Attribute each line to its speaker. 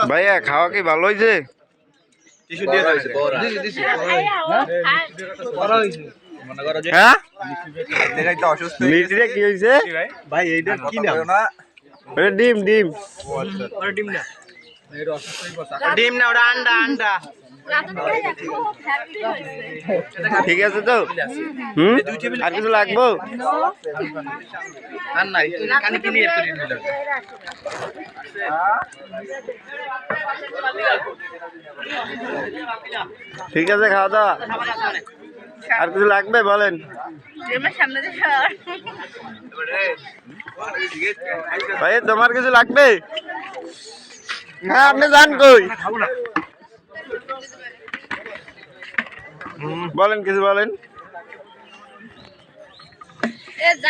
Speaker 1: ভাইয়া খাওয়া কি ভালো হয়েছে? হ্যাঁ মিষ্টিটা কি হয়েছে ভাই? এইটা কি নাম? ডিম ডিম ডিম না, ওটা আন্ডা আন্ডা। ঠিক আছে তো? আর কিছু লাগবো? ঠিক আছে, খাওয়া দাওয়া। আর কিছু লাগবে বলেন? ভাই তোমার কিছু লাগবে? হ্যাঁ আপনি যান কই? বলেন, কিছু বলেন।